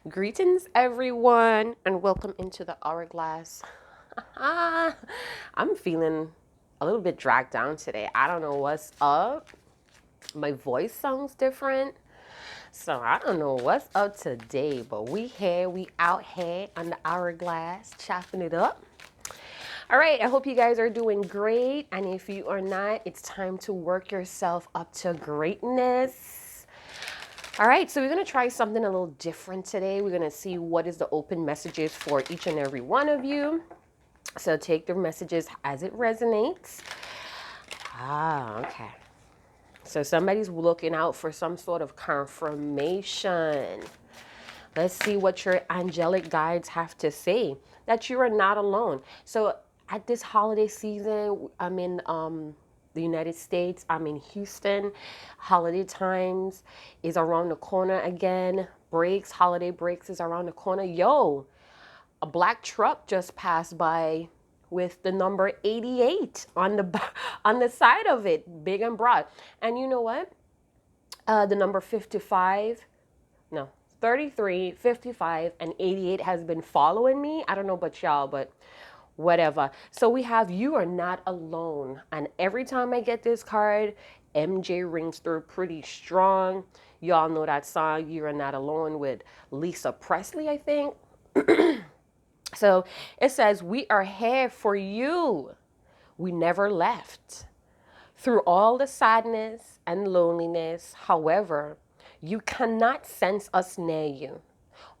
Greetings, everyone, and welcome into the hourglass. I'm feeling a little bit dragged down today. I don't know what's up. My voice sounds different. So I don't know what's up today, but we out here on the hourglass, chopping it up. All right, I hope you guys are doing great. And if you are not, it's time to work yourself up to greatness. All right, so we're going to try something a little different today. We're going to see what is the open messages for each and every one of you. So take the messages as it resonates. Okay. So somebody's looking out for some sort of confirmation. Let's see what your angelic guides have to say, that you are not alone. So at this holiday season, I'm in the United States. I'm in Houston. Holiday times is around the corner again. Holiday breaks is around the corner. Yo, a black truck just passed by with the number 88 on the side of it, big and broad. And you know what? The number 55, no, 33, 55, and 88 has been following me. I don't know about y'all, but whatever. So we have You Are Not Alone. And every time I get this card, MJ rings through pretty strong. Y'all know that song, You Are Not Alone, with Lisa Presley, I think. So it says, we are here for you. We never left. Through all the sadness and loneliness, however, you cannot sense us near you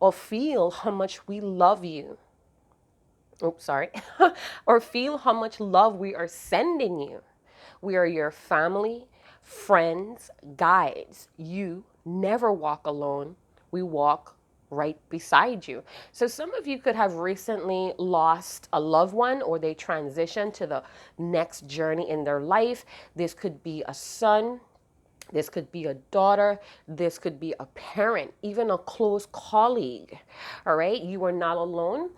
or feel how much we love you. Oops, sorry. Or feel how much love we are sending you. We are your family, friends, guides. You never walk alone. We walk right beside you. So some of you could have recently lost a loved one, or they transitioned to the next journey in their life. This could be a son. This could be a daughter. This could be a parent, even a close colleague. All right. You are not alone.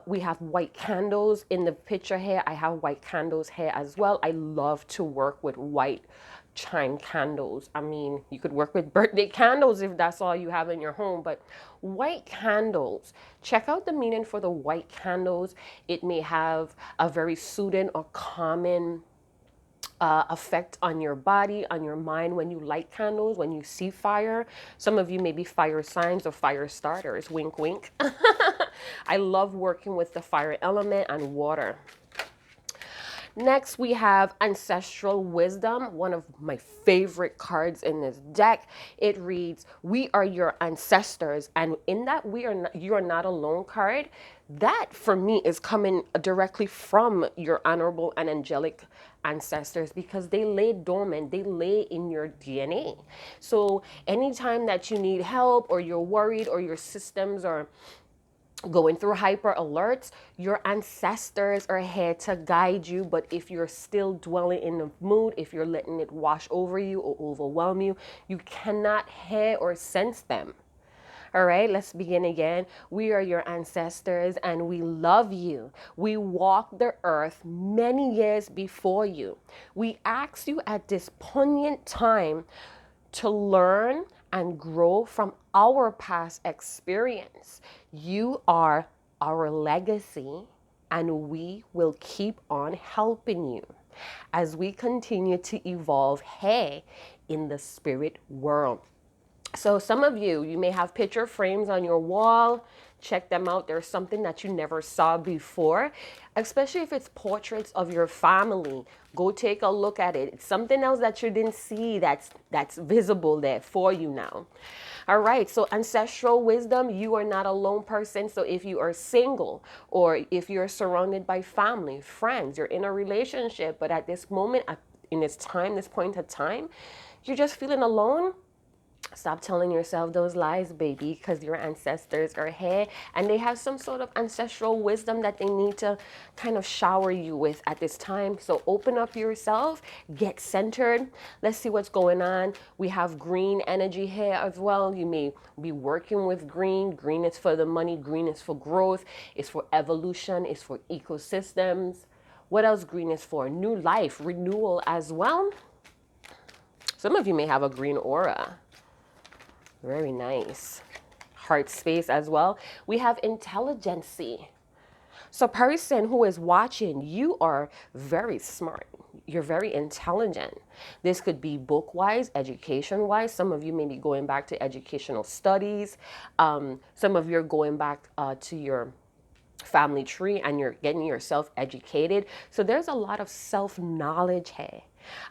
We have white candles in the picture here. I have white candles here as well. I love to work with white chime candles. I mean, you could work with birthday candles if that's all you have in your home, but white candles, check out the meaning for the white candles. It may have a very soothing or calming effect on your body, on your mind when you light candles, when you see fire. Some of you may be fire signs or fire starters. Wink, wink. I love working with the fire element and water. Next, we have Ancestral Wisdom, one of my favorite cards in this deck. It reads, we are your ancestors. And in that you are not alone card, that for me is coming directly from your honorable and angelic ancestors, because they lay dormant, they lay in your DNA. So anytime that you need help, or you're worried, or your systems are going through hyper alerts, your ancestors are here to guide you. But if you're still dwelling in the mood, if you're letting it wash over you or overwhelm you, you cannot hear or sense them. All right, let's begin again. We are your ancestors and we love you. We walked the earth many years before you. We ask you at this poignant time to learn and grow from our past experience. You are our legacy, and we will keep on helping you as we continue to evolve here in the spirit world. So some of you may have picture frames on your wall. Check them out. There's something that you never saw before, especially if it's portraits of your family. Go take a look at it. It's something else that you didn't see that's visible there for you now. All right, so ancestral wisdom, you are not a lone person. So if you are single, or if you're surrounded by family, friends, you're in a relationship, but at this moment, in this point of time, you're just feeling alone, stop telling yourself those lies, baby, because your ancestors are here and they have some sort of ancestral wisdom that they need to kind of shower you with at this time. So open up yourself, get centered. Let's see what's going on. We have green energy here as well. You may be working with green. Green is for the money. Green is for growth. It's for evolution. It's for ecosystems. What else green is for? New life, renewal as well. Some of you may have a green aura. Very nice. heart space as well. We have intelligency. So, person who is watching, you are very smart. You're very intelligent. This could be book wise, education wise. Some of you may be going back to educational studies. Some of you are going back to your family tree and you're getting yourself educated. So, there's a lot of self knowledge here.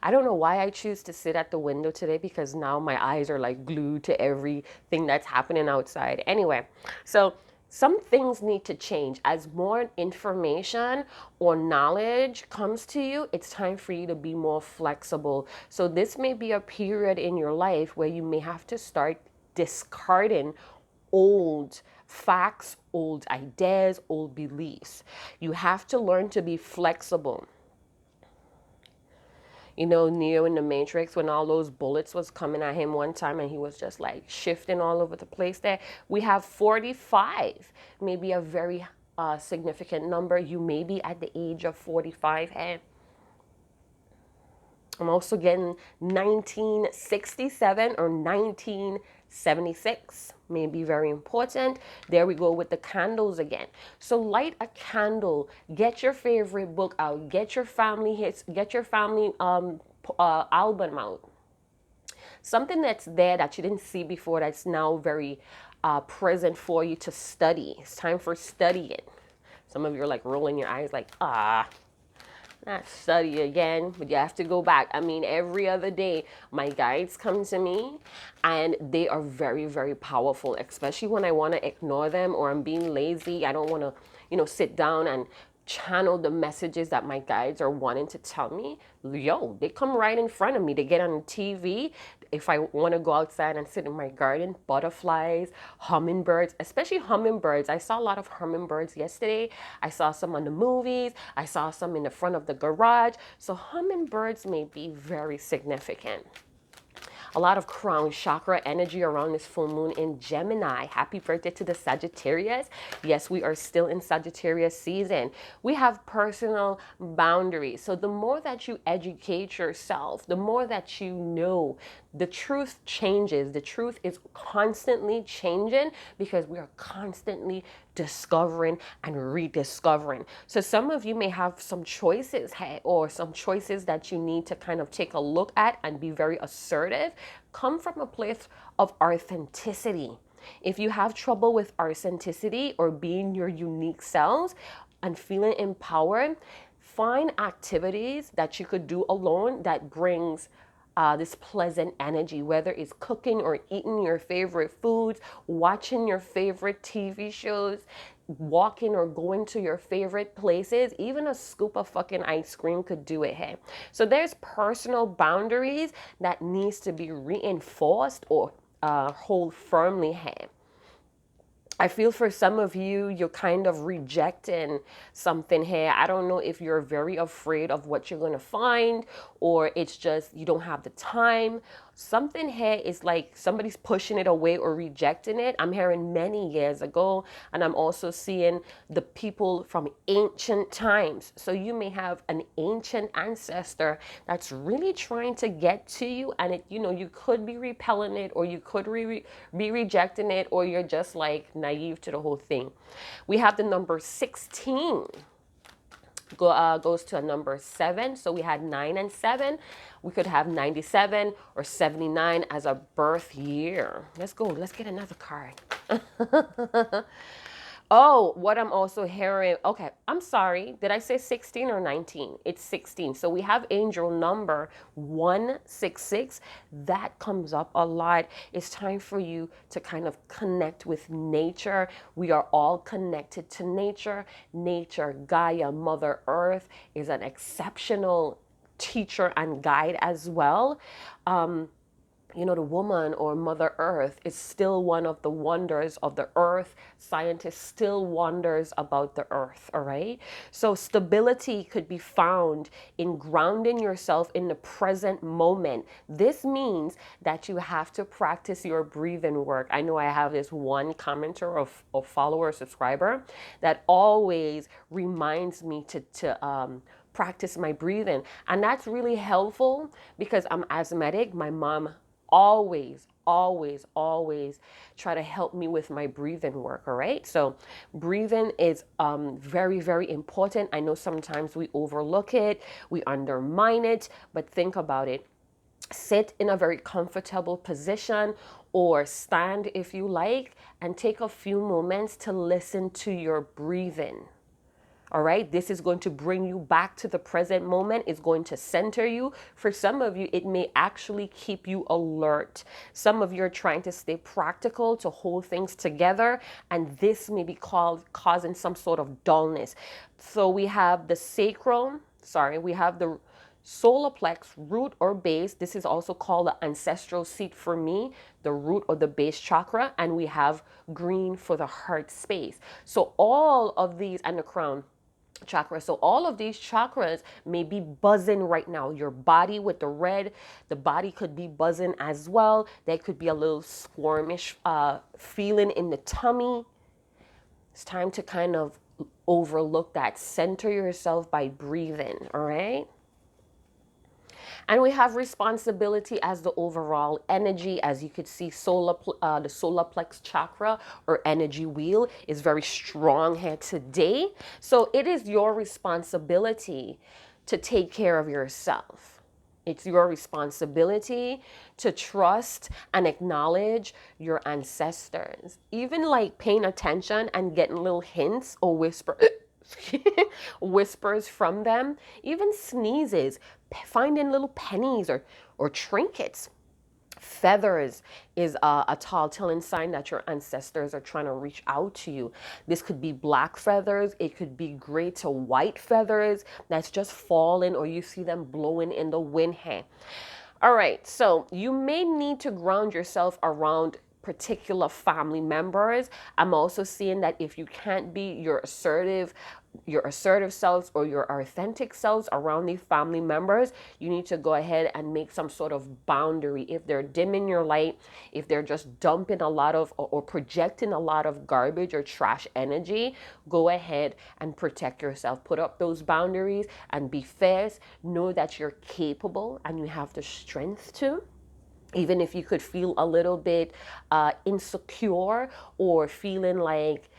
I don't know why I choose to sit at the window today because now my eyes are like glued to everything that's happening outside. Anyway, so some things need to change. As more information or knowledge comes to you, it's time for you to be more flexible. So this may be a period in your life where you may have to start discarding old facts, old ideas, old beliefs. You have to learn to be flexible. You know, Neo in the Matrix, when all those bullets was coming at him one time and he was just like shifting all over the place there. We have 45, maybe a very significant number. You may be at the age of 45. And I'm also getting 1967 or 1976 may be very important. There we go with the candles again. So light a candle, get your favorite book out, get your family hits, get your family album out. Something that's there that you didn't see before that's now very present for you to study. It's time for studying. Some of you are like rolling your eyes like, not study again, but you have to go back. I mean, every other day, my guides come to me and they are very, very powerful, especially when I want to ignore them or I'm being lazy. I don't want to, sit down and channel the messages that my guides are wanting to tell me. Yo, they come right in front of me. They get on TV. If I want to go outside and sit in my garden, butterflies, hummingbirds, especially hummingbirds. I saw a lot of hummingbirds yesterday. I saw some on the movies. I saw some in the front of the garage. So hummingbirds may be very significant. A lot of crown chakra energy around this full moon in Gemini. Happy birthday to the Sagittarius. Yes, we are still in Sagittarius season. We have personal boundaries. So the more that you educate yourself, the more that you know, the truth changes. The truth is constantly changing because we are constantly discovering and rediscovering. So some of you may have some choices or some choices that you need to kind of take a look at and be very assertive. Come from a place of authenticity. If you have trouble with authenticity or being your unique selves and feeling empowered, find activities that you could do alone that brings this pleasant energy, whether it's cooking or eating your favorite foods, watching your favorite TV shows, walking or going to your favorite places. Even a scoop of fucking ice cream could do it here. So there's personal boundaries that needs to be reinforced or hold firmly here. I feel for some of you, you're kind of rejecting something here. I don't know if you're very afraid of what you're going to find or it's just you don't have the time. Something here is like somebody's pushing it away or rejecting it. I'm hearing many years ago, and I'm also seeing the people from ancient times. So you may have an ancient ancestor that's really trying to get to you, and you could be repelling it, or you could be rejecting it, or you're just like naive to the whole thing. We have the number 16. Goes to a number 7. So we had 9 and 7. We could have 97 or 79 as a birth year. Let's go. Let's get another card. Oh, what I'm also hearing. Okay, I'm sorry. Did I say 16 or 19? It's 16. So we have angel number 166. That comes up a lot. It's time for you to kind of connect with nature. We are all connected to nature. Nature, Gaia, Mother Earth is an exceptional teacher and guide as well. The woman or Mother Earth is still one of the wonders of the earth. Scientists still wonders about the earth, all right? So stability could be found in grounding yourself in the present moment. This means that you have to practice your breathing work. I know I have this one commenter or follower or subscriber that always reminds me to practice my breathing. And that's really helpful because I'm asthmatic. My mom always, always try to help me with my breathing work. All right. So breathing is very, very important. I know sometimes we overlook it, we undermine it, but think about it. Sit in a very comfortable position or stand if you like, and take a few moments to listen to your breathing. All right, this is going to bring you back to the present moment. It's going to center you. For some of you, it may actually keep you alert. Some of you are trying to stay practical to hold things together, and this may be causing some sort of dullness. So we have the sacral, we have the solar plex, root or base. This is also called the ancestral seat for me, the root or the base chakra. And we have green for the heart space. So all of these, and the crown chakra. So all of these chakras may be buzzing right now. Your body with the red, the body could be buzzing as well. There could be a little squirmish feeling in the tummy. It's time to kind of overlook that. Center yourself by breathing, all right? And we have responsibility as the overall energy. As you could see, the solar plex chakra or energy wheel is very strong here today. So it is your responsibility to take care of yourself. It's your responsibility to trust and acknowledge your ancestors. Even like paying attention and getting little hints or whispers from them, even sneezes, finding little pennies or trinkets. Feathers is a tall telling sign that your ancestors are trying to reach out to you. This could be black feathers. It could be gray to white feathers that's just falling, or you see them blowing in the wind here. All right, so you may need to ground yourself around particular family members. I'm also seeing that if you can't be your assertive selves or your authentic selves around these family members, you need to go ahead and make some sort of boundary. If they're dimming your light, if they're just dumping a lot of or projecting a lot of garbage or trash energy, go ahead and protect yourself. Put up those boundaries and be fierce. Know that you're capable and you have the strength to. Even if you could feel a little bit insecure or feeling like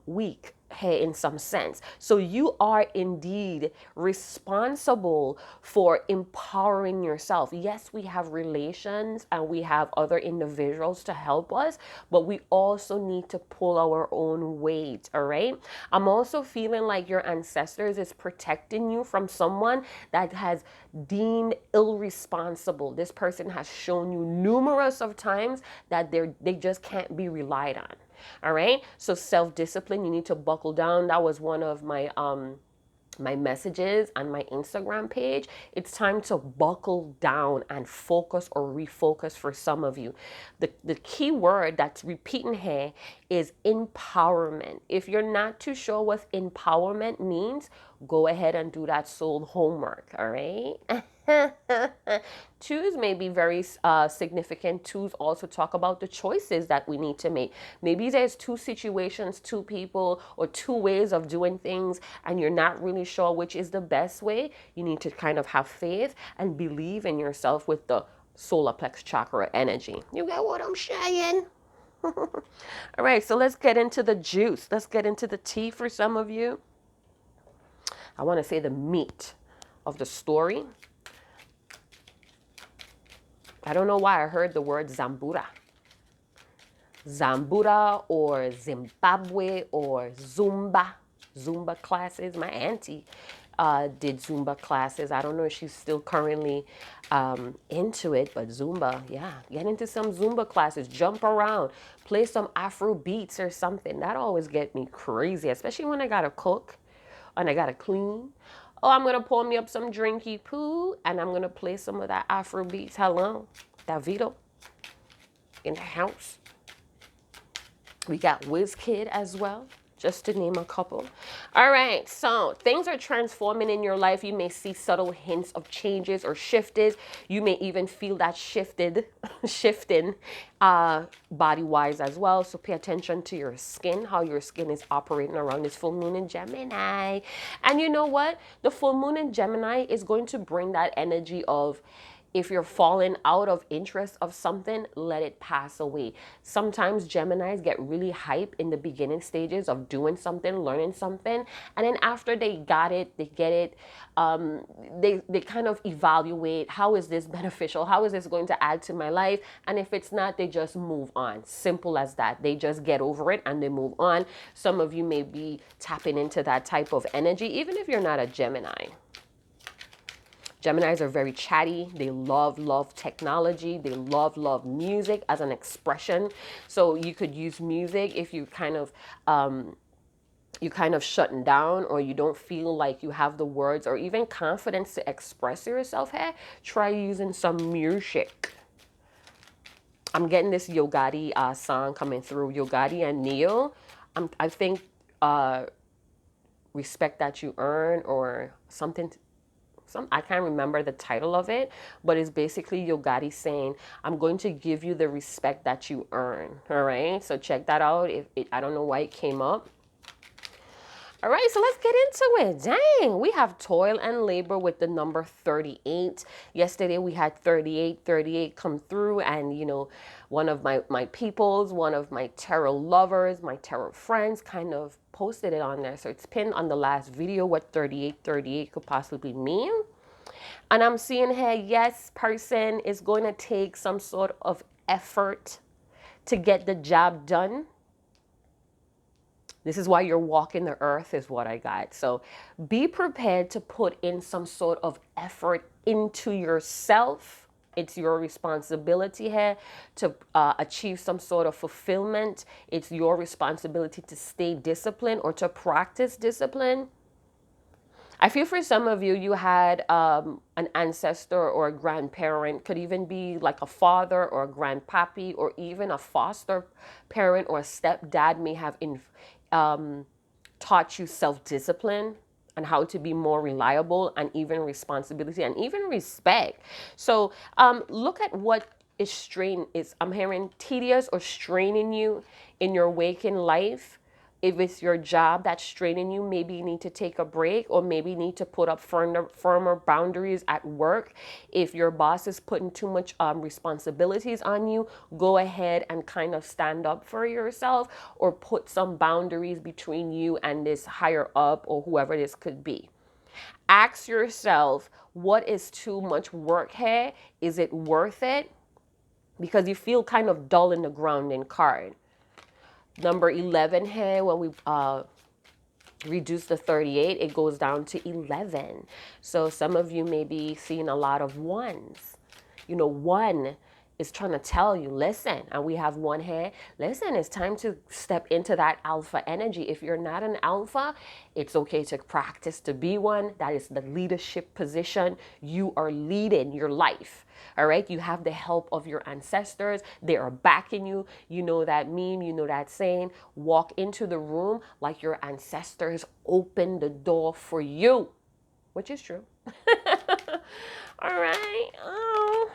weak, hey, in some sense. So you are indeed responsible for empowering yourself. Yes, we have relations and we have other individuals to help us, but we also need to pull our own weight, all right? I'm also feeling like your ancestors is protecting you from someone that has deemed irresponsible. This person has shown you numerous of times that they just can't be relied on. All right. So self-discipline, you need to buckle down. That was one of my my messages on my Instagram page. It's time to buckle down and focus or refocus for some of you. The key word that's repeating here is empowerment. If you're not too sure what empowerment means, go ahead and do that soul homework. All right. Twos may be very significant. Twos also talk about the choices that we need to make. Maybe there's two situations, two people, or two ways of doing things, and you're not really sure which is the best way. You need to kind of have faith and believe in yourself with the solar plex chakra energy. You get what I'm saying? All right, so let's get into the juice. Let's get into the tea for some of you. I want to say the meat of the story. I don't know why I heard the word Zambura. Zambura or Zimbabwe or Zumba. Zumba classes. My auntie did Zumba classes. I don't know if she's still currently into it, but Zumba, yeah. Get into some Zumba classes. Jump around. Play some Afro beats or something. That always get me crazy, especially when I gotta cook and I gotta clean. Oh, I'm gonna pour me up some drinky poo and I'm gonna play some of that Afro beats. Hello, Davido in the house. We got WizKid as well, just to name a couple. All right, so things are transforming in your life. You may see subtle hints of changes or shifts. You may even feel that shifting body-wise as well. So pay attention to your skin, how your skin is operating around this full moon in Gemini. And you know what? The full moon in Gemini is going to bring that energy of If you're falling out of interest of something, let it pass away. Sometimes Geminis get really hype in the beginning stages of doing something, learning something, and then after they got it, they get it, they kind of evaluate, how is this beneficial? How is this going to add to my life? And if it's not, they just move on. Simple as that. They just get over it and they move on. Some of you may be tapping into that type of energy, even if you're not a Gemini. Geminis are very chatty. They love technology. They love music as an expression. So you could use music if you kind of shutting down, or you don't feel like you have the words or even confidence to express yourself here. Try using some music. I'm getting this Yo Gotti song coming through. Yo Gotti and Neo. I think Respect That You Earn or something. I can't remember the title of it, but it's basically Yo Gotti saying, I'm going to give you the respect that you earn. All right, so check that out. I don't know why it came up. All right, so let's get into it. Dang, we have toil and labor with the number 38. Yesterday we had 38 come through, and you know, one of my peoples, one of my tarot lovers, my tarot friends kind of posted it on there. So it's pinned on the last video what 38 could possibly mean. And I'm seeing here, yes, person is going to take some sort of effort to get the job done. This is why you're walking the earth is what I got. So be prepared to put in some sort of effort into yourself. It's your responsibility here to achieve some sort of fulfillment. It's your responsibility to stay disciplined or to practice discipline. I feel for some of you, you had an ancestor or a grandparent, could even be like a father or a grandpappy, or even a foster parent or a stepdad may have taught you self-discipline and how to be more reliable, and even responsibility and even respect. So look at what I'm hearing tedious or straining you in your waking life. If it's your job that's straining you, maybe you need to take a break, or maybe you need to put up firmer boundaries at work. If your boss is putting too much responsibilities on you, go ahead and kind of stand up for yourself, or put some boundaries between you and this higher up or whoever this could be. Ask yourself, what is too much work here? Is it worth it? Because you feel kind of dull in the grounding card. Number 11 here, when we reduce the 38, it goes down to 11. So some of you may be seeing a lot of ones. You know, one is trying to tell you, listen, and we have one here, listen, it's time to step into that alpha energy. If you're not an alpha, it's okay to practice to be one. That is the leadership position. You are leading your life. All right, you have the help of your ancestors. They are backing you. You know that meme, you know that saying, walk into the room like your ancestors open the door for you, which is true. All right. Oh.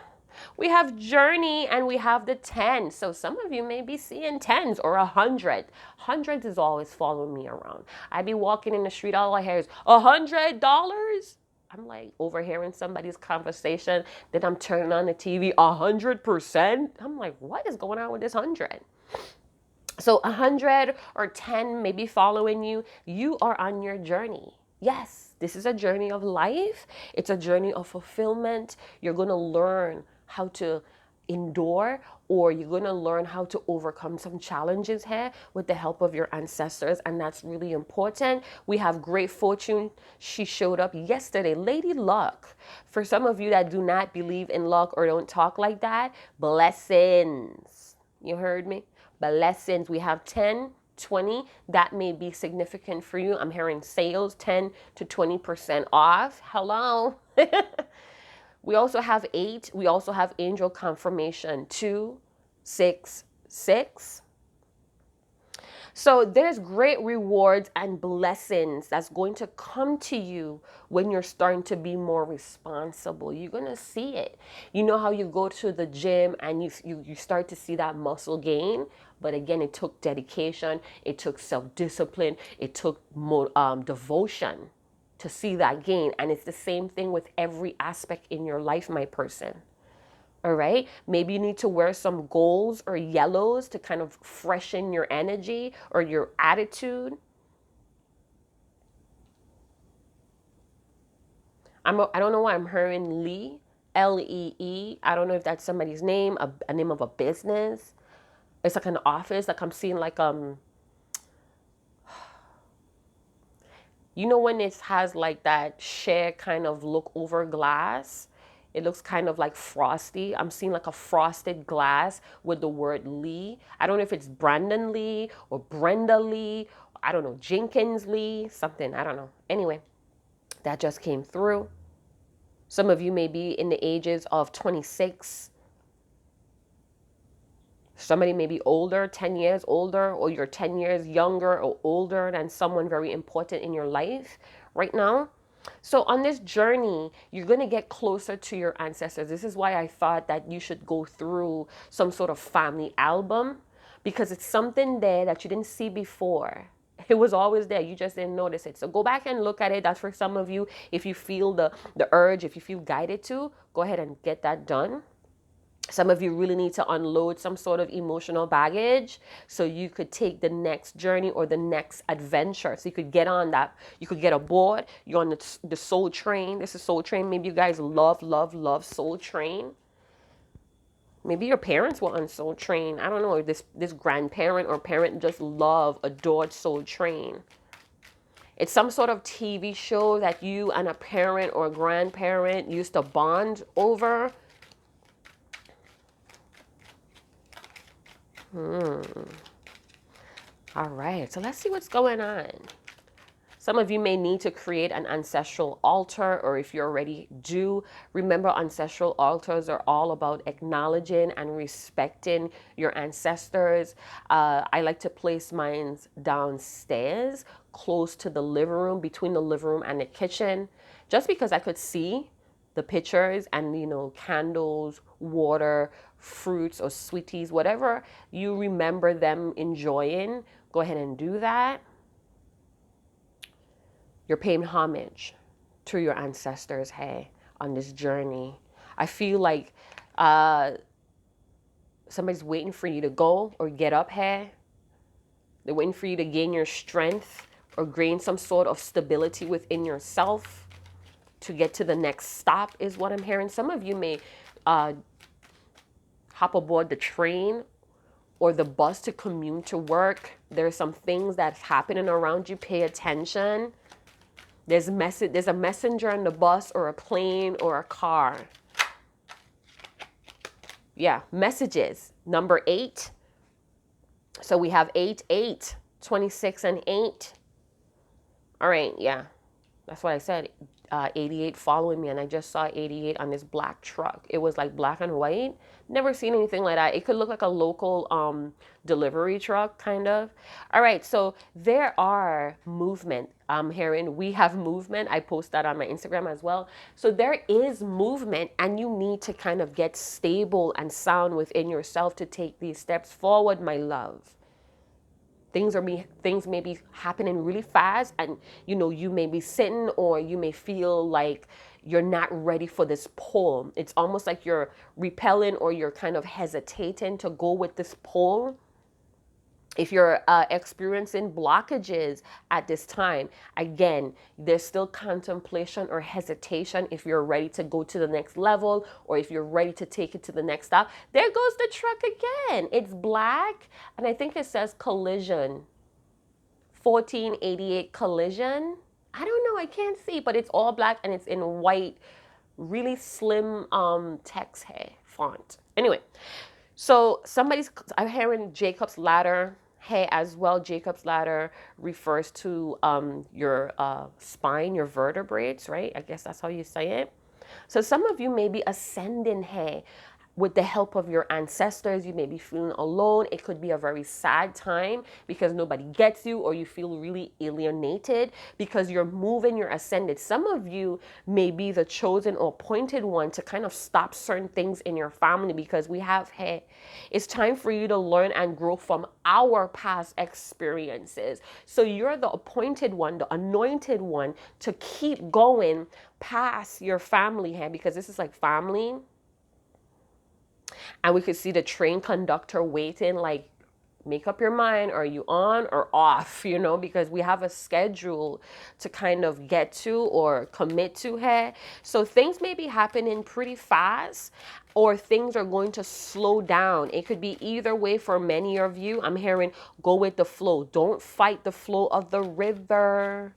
We have journey and we have the 10. So some of you may be seeing 10s or 100. Hundreds is always following me around. I be walking in the street, all I hear is $100. I'm like overhearing somebody's conversation. Then I'm turning on the TV, 100%. I'm like, what is going on with this 100? So 100 or 10 may be following you. You are on your journey. Yes, this is a journey of life. It's a journey of fulfillment. You're going to learn how to endure, or you're going to learn how to overcome some challenges here with the help of your ancestors, and that's really important. We have great fortune. She showed up yesterday. Lady Luck. For some of you that do not believe in luck or don't talk like that, blessings. You heard me? Blessings. We have 10, 20. That may be significant for you. I'm hearing sales 10 to 20% off. Hello. We also have 8. We also have angel confirmation 2, 6, 6. So there's great rewards and blessings that's going to come to you when you're starting to be more responsible. You're going to see it. You know how you go to the gym and you start to see that muscle gain? But again, it took dedication. It took self-discipline. It took more, devotion to see that gain. And it's the same thing with every aspect in your life, my person. All right. Maybe you need to wear some golds or yellows to kind of freshen your energy or your attitude. I don't know why I'm hearing Lee, Lee. I don't know if that's somebody's name, a name of a business. It's like an office. Like I'm seeing like you know when it has like that share kind of look over glass. It looks kind of like frosty. I'm seeing like a frosted glass with the word Lee. I don't know if it's Brandon Lee or Brenda Lee. I don't know, Jenkins Lee, something. I don't know. Anyway, that just came through. Some of you may be in the ages of 26. Somebody may be older, 10 years older, or you're 10 years younger or older than someone very important in your life right now. So on this journey, you're going to get closer to your ancestors. This is why I thought that you should go through some sort of family album, because it's something there that you didn't see before. It was always there. You just didn't notice it. So go back and look at it. That's for some of you. If you feel the urge, if you feel guided to, go ahead and get that done. Some of you really need to unload some sort of emotional baggage so you could take the next journey or the next adventure. So you could get on that. You could get aboard. You're on the Soul Train. This is Soul Train. Maybe you guys love Soul Train. Maybe your parents were on Soul Train. I don't know if this grandparent or parent just adored Soul Train. It's some sort of TV show that you and a parent or a grandparent used to bond over. All right, so let's see what's going on. Some of you may need to create an ancestral altar, or if you already do, remember ancestral altars are all about acknowledging and respecting your ancestors. I like to place mine downstairs, close to the living room, between the living room and the kitchen, just because I could see the pictures and, you know, candles, water, fruits or sweeties, whatever you remember them enjoying, go ahead and do that. You're paying homage to your ancestors, hey, on this journey. I feel like somebody's waiting for you to go or get up, hey. They're waiting for you to gain your strength or gain some sort of stability within yourself to get to the next stop is what I'm hearing. Some of you may hop aboard the train or the bus to commute to work. There's some things that's happening around you. Pay attention. There's a messenger on the bus or a plane or a car. Yeah, messages. Number 8. So we have 8, 26 and 8. All right, yeah. That's what I said. 88 following me, and I just saw 88 on this black truck. It was like black and white. Never seen anything like that. It could look like a local delivery truck, kind of. All right, so there are movement. I'm hearing we have movement. I post that on my Instagram as well. So there is movement, and you need to kind of get stable and sound within yourself to take these steps forward, my love. Things may be happening really fast, and you know, you may be sitting or you may feel like you're not ready for this pull. It's almost like you're repelling or you're kind of hesitating to go with this pull. If you're experiencing blockages at this time, again, there's still contemplation or hesitation if you're ready to go to the next level or if you're ready to take it to the next stop. There goes the truck again. It's black, and I think it says collision. 1488 collision. I don't know, I can't see, but it's all black and it's in white, really slim text font. Anyway, so I'm hearing Jacob's ladder. Hey, as well, Jacob's ladder refers to your spine, your vertebrae, right? I guess that's how you say it. So some of you may be ascending, hey. with the help of your ancestors. You may be feeling alone. It could be a very sad time because nobody gets you, or you feel really alienated because you're moving, you're ascended. Some of you may be the chosen or appointed one to kind of stop certain things in your family, because we have, hey, it's time for you to learn and grow from our past experiences. So you're the appointed one, the anointed one, to keep going past your family here, because this is like family. And we could see the train conductor waiting, like, make up your mind. Are you on or off? You know, because we have a schedule to kind of get to or commit to here. So things may be happening pretty fast, or things are going to slow down. It could be either way for many of you. I'm hearing go with the flow. Don't fight the flow of the river.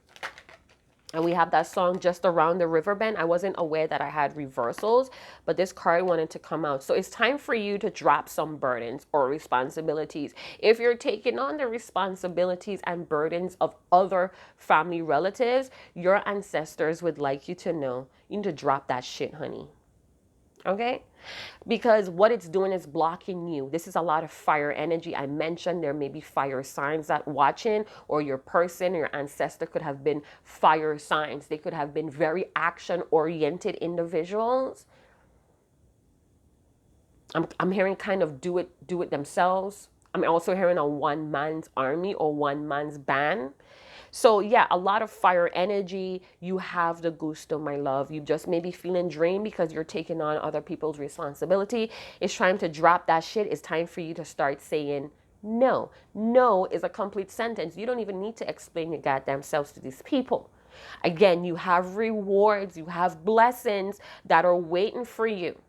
And we have that song, Just Around the River Bend. I wasn't aware that I had reversals, but this card wanted to come out. So it's time for you to drop some burdens or responsibilities. If you're taking on the responsibilities and burdens of other family relatives, your ancestors would like you to know you need to drop that shit, honey. Okay? Because what it's doing is blocking you. This is a lot of fire energy. I mentioned there may be fire signs that watching, or your person or your ancestor could have been fire signs. They could have been very action oriented individuals. I'm hearing kind of do it themselves. I'm also hearing a one man's army or one man's band. So yeah, a lot of fire energy. You have the gusto, my love. You just may be feeling drained because you're taking on other people's responsibility. It's time to drop that shit. It's time for you to start saying no. No is a complete sentence. You don't even need to explain your goddamn selves to these people. Again, you have rewards, you have blessings that are waiting for you.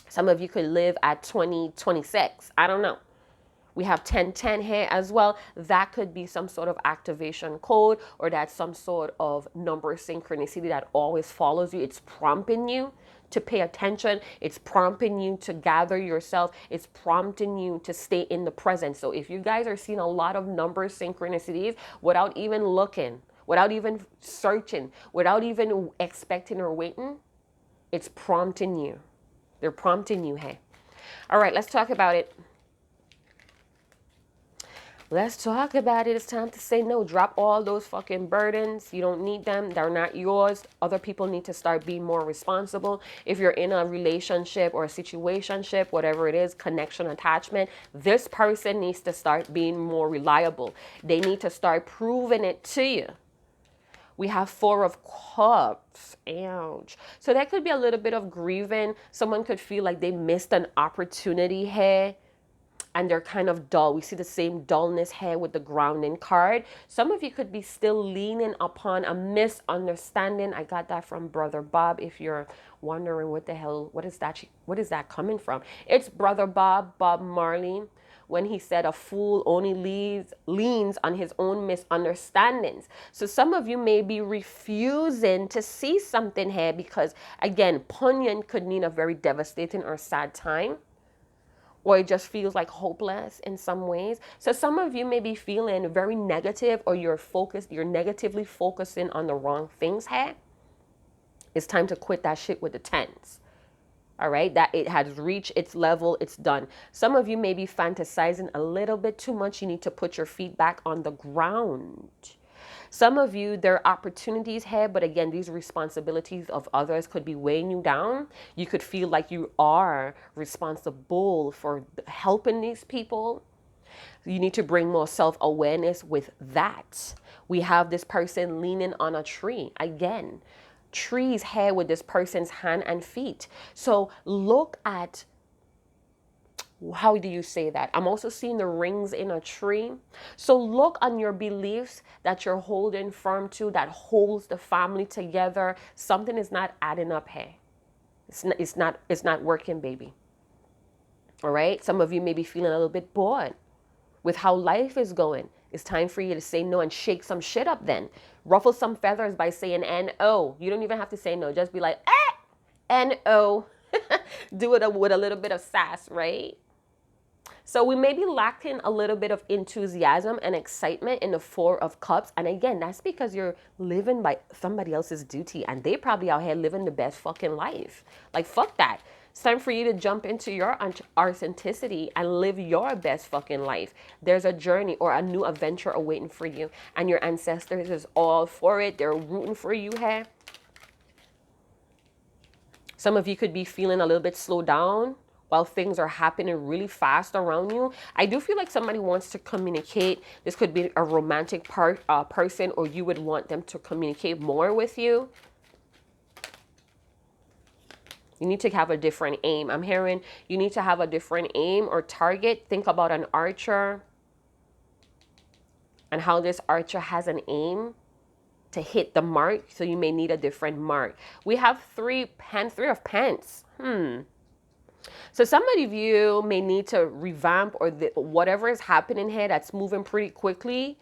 Some of you could live at 2026. I don't know. We have 1010 here as well. That could be some sort of activation code, or that's some sort of number synchronicity that always follows you. It's prompting you to pay attention. It's prompting you to gather yourself. It's prompting you to stay in the present. So if you guys are seeing a lot of number synchronicities without even looking, without even searching, without even expecting or waiting, it's prompting you. They're prompting you, hey. All right, let's talk about it. Let's talk about it. It's time to say no. Drop all those fucking burdens. You don't need them. They're not yours. Other people need to start being more responsible. If you're in a relationship or a situationship, whatever it is, connection, attachment, this person needs to start being more reliable. They need to start proving it to you. We have 4 of Cups. Ouch. So that could be a little bit of grieving. Someone could feel like they missed an opportunity here, and they're kind of dull. We see the same dullness here with the grounding card. Some of you could be still leaning upon a misunderstanding. I got that from Brother Bob. If you're wondering what the hell, what is that coming from? It's Brother Bob Marley, when he said a fool only leans on his own misunderstandings. So some of you may be refusing to see something here because, again, poignant could mean a very devastating or sad time, or it just feels like hopeless in some ways. So some of you may be feeling very negative, or you're negatively focusing on the wrong things here. It's time to quit that shit with the 10s. All right, that it has reached its level, it's done. Some of you may be fantasizing a little bit too much. You need to put your feet back on the ground. Some of you, there are opportunities here, but again, these responsibilities of others could be weighing you down. You could feel like you are responsible for helping these people. You need to bring more self-awareness with that. We have this person leaning on a tree. Again, trees here with this person's hand and feet. So look at, how do you say that? I'm also seeing the rings in a tree. So look on your beliefs that you're holding firm to, that holds the family together. Something is not adding up here. It's not working, baby. All right. Some of you may be feeling a little bit bored with how life is going. It's time for you to say no and shake some shit up then. Ruffle some feathers by saying N-O. You don't even have to say no. Just be like, N-O. Do it with a little bit of sass, right? So we may be lacking a little bit of enthusiasm and excitement in the 4 of Cups. And again, that's because you're living by somebody else's duty, and they probably out here living the best fucking life. Like, fuck that. It's time for you to jump into your authenticity and live your best fucking life. There's a journey or a new adventure awaiting for you, and your ancestors is all for it. They're rooting for you here. Some of you could be feeling a little bit slowed down while things are happening really fast around you. I do feel like somebody wants to communicate. This could be a romantic person, or you would want them to communicate more with you. You need to have a different aim. I'm hearing you need to have a different aim or target. Think about an archer and how this archer has an aim to hit the mark. So you may need a different mark. We have three of pence. So some of you may need to revamp, or whatever is happening here that's moving pretty quickly,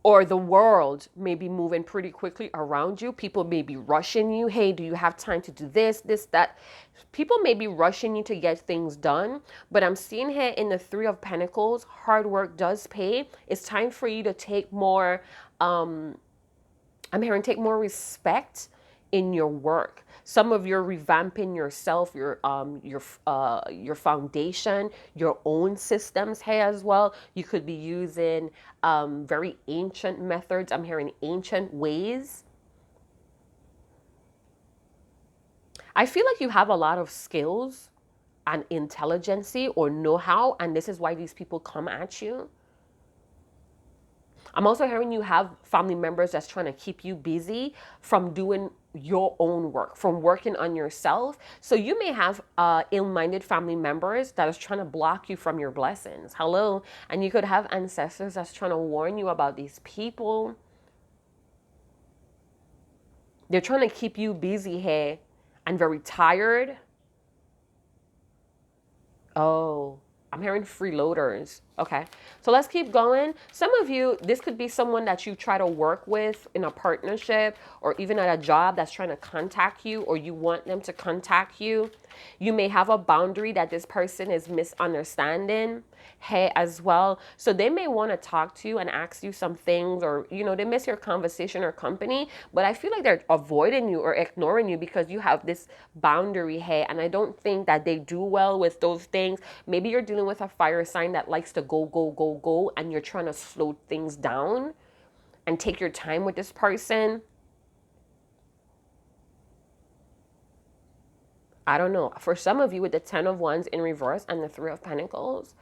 or the world may be moving pretty quickly around you. People may be rushing you. Hey, do you have time to do this, that? People may be rushing you to get things done. But I'm seeing here in the Three of Pentacles, hard work does pay. It's time for you to take more, I'm hearing take more respect in your work. Some of you are revamping yourself, your foundation, your own systems here as well. You could be using very ancient methods. I'm hearing ancient ways. I feel like you have a lot of skills and intelligence or know-how, and this is why these people come at you. I'm also hearing you have family members that's trying to keep you busy from doing your own work, from working on yourself. So you may have ill-minded family members that is trying to block you from your blessings. Hello. And you could have ancestors that's trying to warn you about these people. They're trying to keep you busy here and very tired. Oh, I'm hearing freeloaders. Okay, so let's keep going. Some of you, this could be someone that you try to work with in a partnership, or even at a job that's trying to contact you, or you want them to contact you. You may have a boundary that this person is misunderstanding as well. So they may want to talk to you and ask you some things, or, you know, they miss your conversation or company, but I feel like they're avoiding you or ignoring you because you have this boundary here. And I don't think that they do well with those things. Maybe you're dealing with a fire sign that likes to go, and you're trying to slow things down and take your time with this person. I don't know. For some of you, with the 10 of Wands in reverse and the 3 of Pentacles,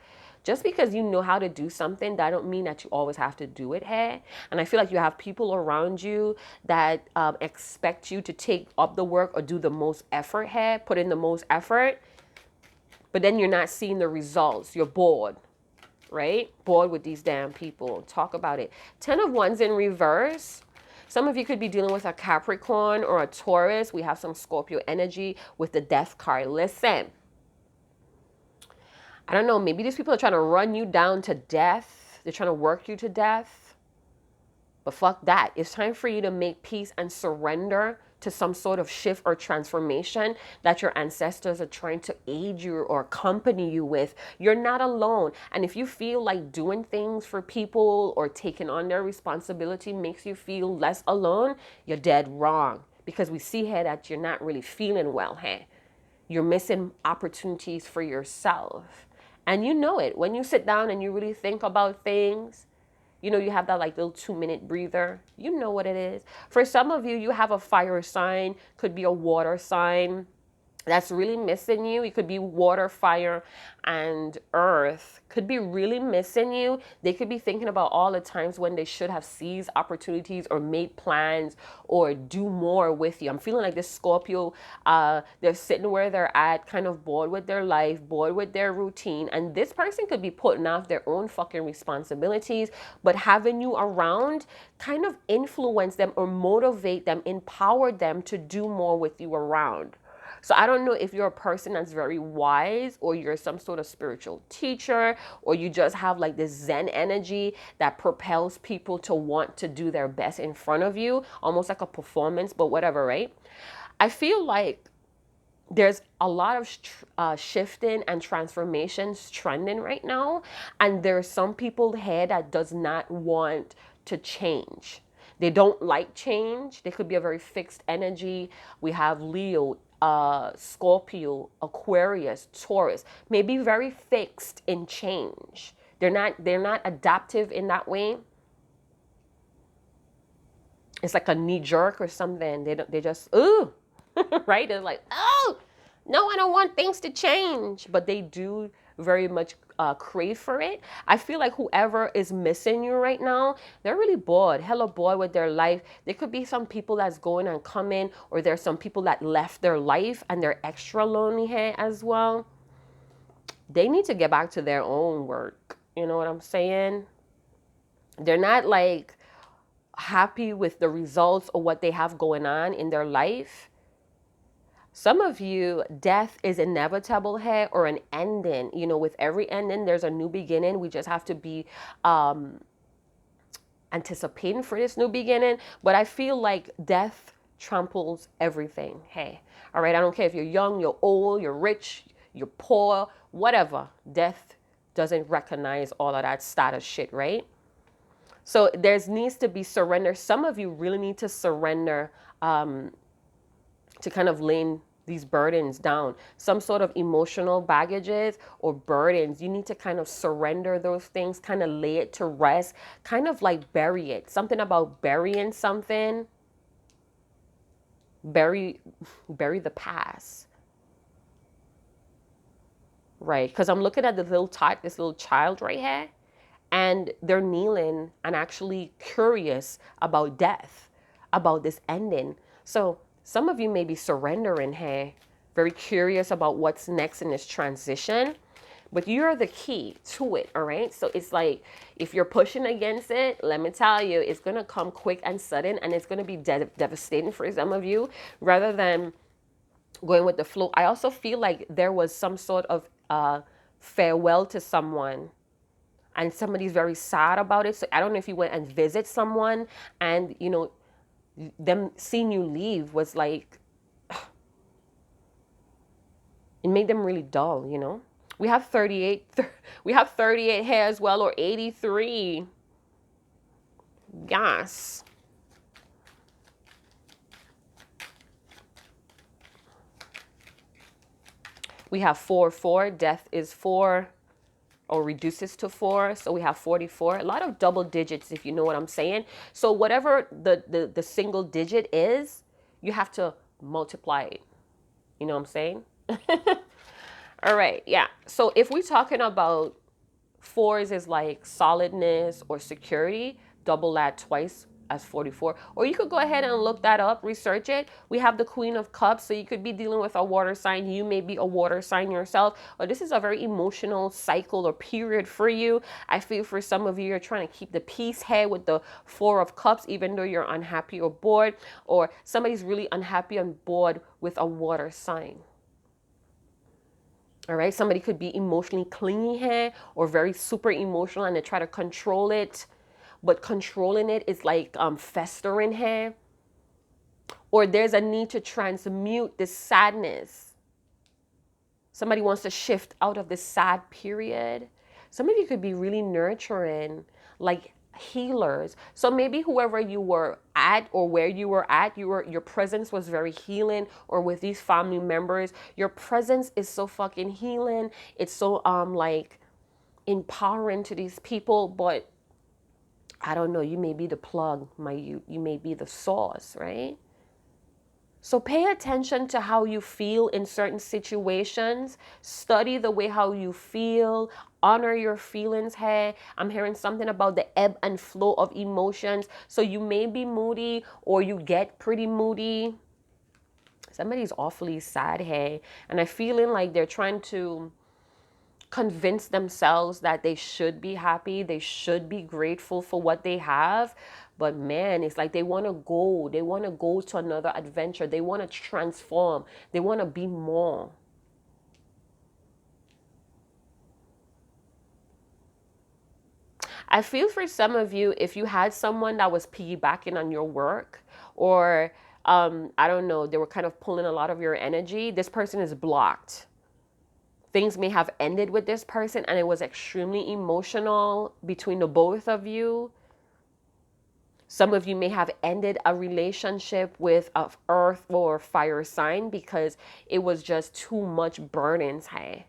just because you know how to do something, that don't mean that you always have to do it here. And I feel like you have people around you that expect you to take up the work or do the most effort here, put in the most effort, but then you're not seeing the results. You're bored, right? Bored with these damn people. Talk about it. 10 of Wands in reverse. Some of you could be dealing with a Capricorn or a Taurus. We have some Scorpio energy with the Death card. Listen, I don't know. Maybe these people are trying to run you down to death. They're trying to work you to death. But fuck that. It's time for you to make peace and surrender to some sort of shift or transformation that your ancestors are trying to aid you or accompany you with. You're not alone. And if you feel like doing things for people or taking on their responsibility makes you feel less alone, you're dead wrong. Because we see here that you're not really feeling well here. You're missing opportunities for yourself. And you know it. When you sit down and you really think about things, you know, you have that like little 2-minute breather. You know what it is. For some of you, you have a fire sign, could be a water sign that's really missing you. It could be water, fire, and earth. Could be really missing you. They could be thinking about all the times when they should have seized opportunities or made plans or do more with you. I'm feeling like this Scorpio, they're sitting where they're at, kind of bored with their life, bored with their routine. And this person could be putting off their own fucking responsibilities, but having you around kind of influence them or motivate them, empower them to do more with you around. So I don't know if you're a person that's very wise, or you're some sort of spiritual teacher, or you just have like this Zen energy that propels people to want to do their best in front of you, almost like a performance, but whatever, right? I feel like there's a lot of shifting and transformations trending right now. And there's some people here that does not want to change. They don't like change. They could be a very fixed energy. We have Leo, Scorpio, Aquarius, Taurus may be very fixed in change. They're not adaptive in that way. It's like a knee jerk or something. They just ooh, right? They're like, oh, no, I don't want things to change, but they do very much crave for it. I feel like whoever is missing you right now, they're really bored, hella bored with their life. There could be some people that's going and coming, or there's some people that left their life and they're extra lonely here as well. They need to get back to their own work. You know what I'm saying? They're not like happy with the results or what they have going on in their life. Some of you, death is inevitable here, or an ending. You know, with every ending, there's a new beginning. We just have to be anticipating for this new beginning. But I feel like death tramples everything. Hey, all right, I don't care if you're young, you're old, you're rich, you're poor, whatever. Death doesn't recognize all of that status shit, right? So there's needs to be surrender. Some of you really need to surrender to kind of lay these burdens down. Some sort of emotional baggages or burdens. You need to kind of surrender those things, kind of lay it to rest, kind of like bury it. Something about burying something. Bury the past. Right. Because I'm looking at this little child right here. And they're kneeling and actually curious about death, about this ending. So some of you may be surrendering here, very curious about what's next in this transition, but you're the key to it, all right? So it's like, if you're pushing against it, let me tell you, it's going to come quick and sudden, and it's going to be devastating for some of you, rather than going with the flow. I also feel like there was some sort of farewell to someone, and somebody's very sad about it. So I don't know if you went and visit someone, and you know, them seeing you leave was like, it made them really dull, you know. We have 38 we have 38 here as well, or 83. Yes. We have 4 death is 4, or reduces to 4. So we have 44. A lot of double digits, if you know what I'm saying. So whatever the single digit is, you have to multiply it. You know what I'm saying? All right. Yeah. So if we're talking about 4s is like solidness or security, double that twice as 44. Or you could go ahead and look that up, research it. We have the Queen of Cups, so you could be dealing with a water sign. You may be a water sign yourself, or this is a very emotional cycle or period for you. I feel for some of you, you're trying to keep the peace here with the 4 of Cups, even though you're unhappy or bored, or somebody's really unhappy and bored with a water sign. All right, somebody could be emotionally clingy here, or very super emotional, and they try to control it, but controlling it is like festering here. Or there's a need to transmute this sadness. Somebody wants to shift out of this sad period. Some of you could be really nurturing, like healers. So maybe whoever you were at, or where you were at, your presence was very healing, or with these family members, your presence is so fucking healing. It's so like empowering to these people, but I don't know, you may be the plug, you may be the source, right? So pay attention to how you feel in certain situations. Study the way how you feel. Honor your feelings here. I'm hearing something about the ebb and flow of emotions. So you may be moody, or you get pretty moody. Somebody's awfully sad here, and I'm feeling like they're trying to convince themselves that they should be happy, they should be grateful for what they have. But man, it's like they want to go to another adventure. They want to transform. They want to be more. I feel for some of you, if you had someone that was piggybacking on your work, or I don't know, they were kind of pulling a lot of your energy, this person is blocked. Things may have ended with this person, and it was extremely emotional between the both of you. Some of you may have ended a relationship with a earth or fire sign because it was just too much burdens. Hey,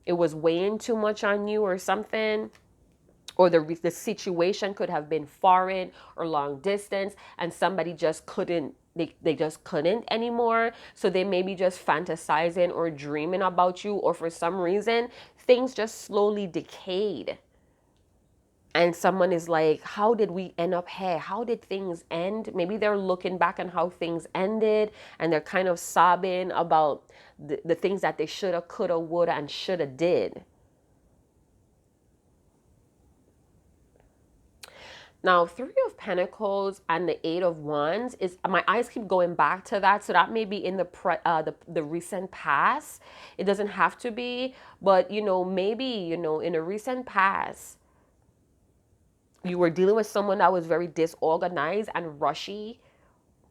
it was weighing too much on you or something, or the situation could have been foreign or long distance, and somebody just couldn't, they just couldn't anymore. So they may be just fantasizing or dreaming about you, or for some reason things just slowly decayed. And someone is like, how did we end up here? How did things end? Maybe they're looking back on how things ended, and they're kind of sobbing about the things that they shoulda, coulda, woulda, and shoulda did. Now, Three of Pentacles and the Eight of Wands is, my eyes keep going back to that. So that may be in the recent past. It doesn't have to be, but maybe in a recent past, you were dealing with someone that was very disorganized and rushy,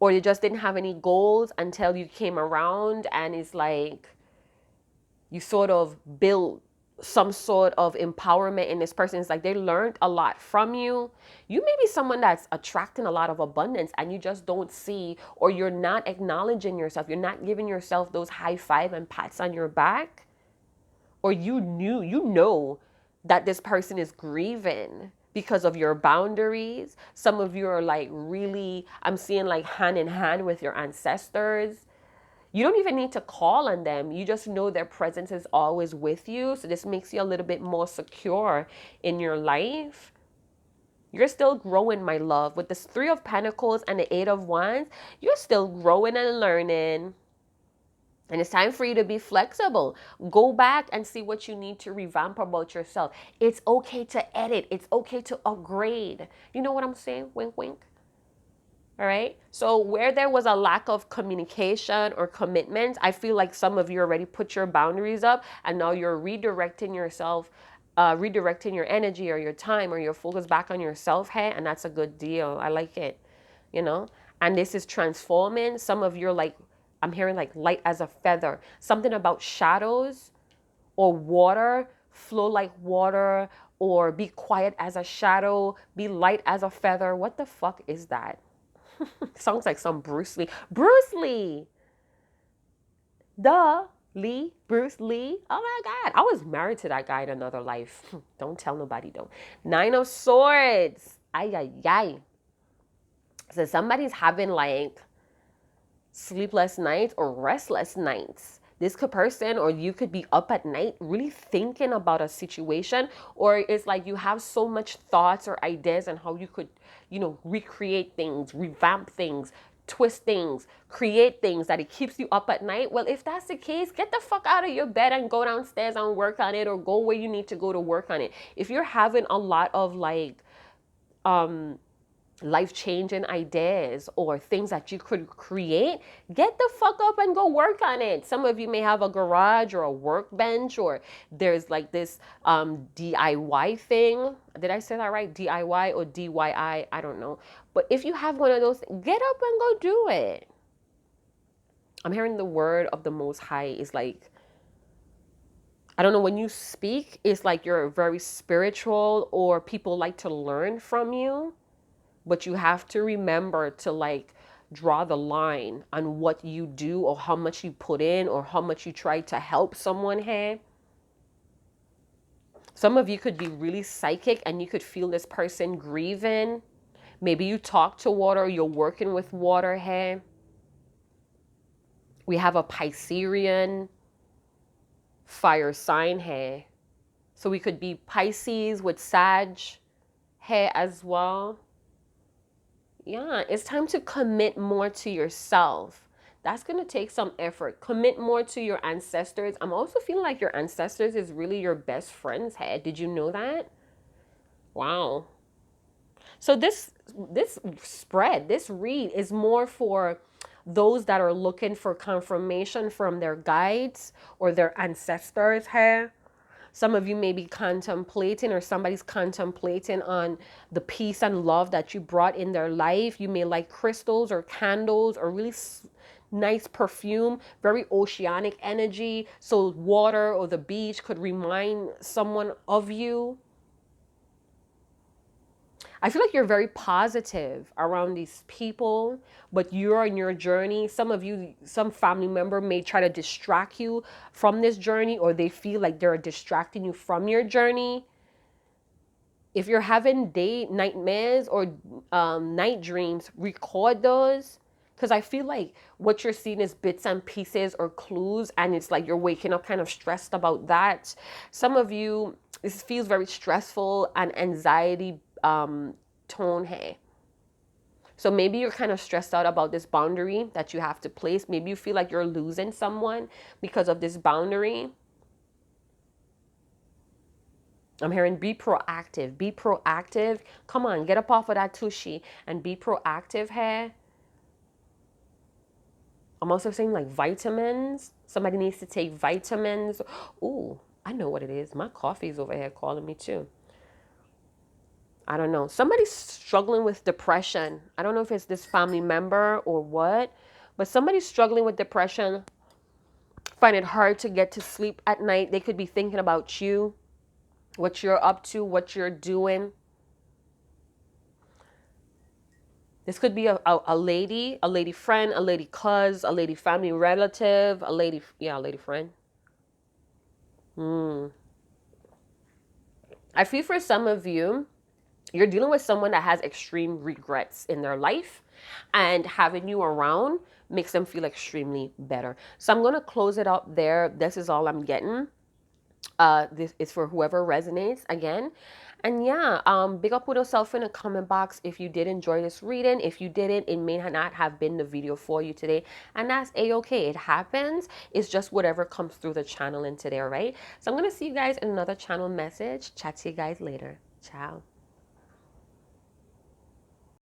or you just didn't have any goals until you came around, and it's like you sort of built some sort of empowerment in this person. It's like they learned a lot from you. You may be someone that's attracting a lot of abundance, and you just don't see, or you're not acknowledging yourself. You're not giving yourself those high five and pats on your back. Or you know that this person is grieving because of your boundaries. Some of you are like really, I'm seeing like hand in hand with your ancestors. You don't even need to call on them. You just know their presence is always with you. So this makes you a little bit more secure in your life. You're still growing, my love. With this Three of Pentacles and the Eight of Wands, you're still growing and learning. And it's time for you to be flexible. Go back and see what you need to revamp about yourself. It's okay to edit. It's okay to upgrade. You know what I'm saying? Wink, wink. All right. So where there was a lack of communication or commitment, I feel like some of you already put your boundaries up, and now you're redirecting yourself, redirecting your energy or your time or your focus back on yourself. Hey, and that's a good deal. I like it, and this is transforming. Some of you are like, I'm hearing like light as a feather, something about shadows or water, flow like water, or be quiet as a shadow, be light as a feather. What the fuck is that? Sounds like some Bruce Lee. Bruce Lee. Duh. Lee. Bruce Lee. Oh my God. I was married to that guy in another life. Don't tell nobody though. Nine of Swords. Ay, ay, ay. So somebody's having like sleepless nights or restless nights. This person or you could be up at night really thinking about a situation, or it's like you have so much thoughts or ideas on how you could, recreate things, revamp things, twist things, create things, that it keeps you up at night. Well, if that's the case, get the fuck out of your bed and go downstairs and work on it, or go where you need to go to work on it. If you're having a lot of like, life-changing ideas or things that you could create, get the fuck up and go work on it. Some of you may have a garage or a workbench, or there's like this DIY thing. Did I say that right? DIY or DYI? I don't know. But if you have one of those, get up and go do it. I'm hearing the word of the Most High is like, I don't know, when you speak, it's like you're very spiritual, or people like to learn from you. But you have to remember to like draw the line on what you do, or how much you put in, or how much you try to help someone here. Some of you could be really psychic and you could feel this person grieving. Maybe you talk to water, or you're working with water here. We have a Piscean fire sign here. So we could be Pisces with Sag here as well. Yeah, it's time to commit more to yourself. That's going to take some effort. Commit more to your ancestors. I'm also feeling like your ancestors is really your best friend's head. Did you know that? Wow. So this spread, this read is more for those that are looking for confirmation from their guides or their ancestors here. Some of you may be contemplating, or somebody's contemplating on the peace and love that you brought in their life. You may like crystals or candles or really nice perfume, very oceanic energy. So water or the beach could remind someone of you. I feel like you're very positive around these people, but you're on your journey. Some of you, some family member may try to distract you from this journey, or they feel like they're distracting you from your journey. If you're having day nightmares or night dreams, record those. Because I feel like what you're seeing is bits and pieces or clues, and it's like you're waking up kind of stressed about that. Some of you, this feels very stressful and anxiety tone here. So maybe you're kind of stressed out about this boundary that you have to place. Maybe you feel like you're losing someone because of this boundary. I'm hearing be proactive. Be proactive. Come on, get up off of that tushy and be proactive here. I'm also saying like vitamins. Somebody needs to take vitamins. Ooh, I know what it is. My coffee's over here calling me too. I don't know. Somebody's struggling with depression. I don't know if it's this family member or what, but somebody's struggling with depression. Find it hard to get to sleep at night. They could be thinking about you, what you're up to, what you're doing. This could be a lady friend, a lady cuz, a lady family relative, a lady, yeah, a lady friend. I feel for some of you, you're dealing with someone that has extreme regrets in their life, and having you around makes them feel extremely better. So I'm going to close it out there. This is all I'm getting. This is for whoever resonates again. And yeah, big up with yourself in the comment box if you did enjoy this reading. If you didn't, it may not have been the video for you today, and that's a-okay. It happens. It's just whatever comes through the channel in today. All right, so I'm gonna see you guys in another channel message. Chat to you guys later. Ciao.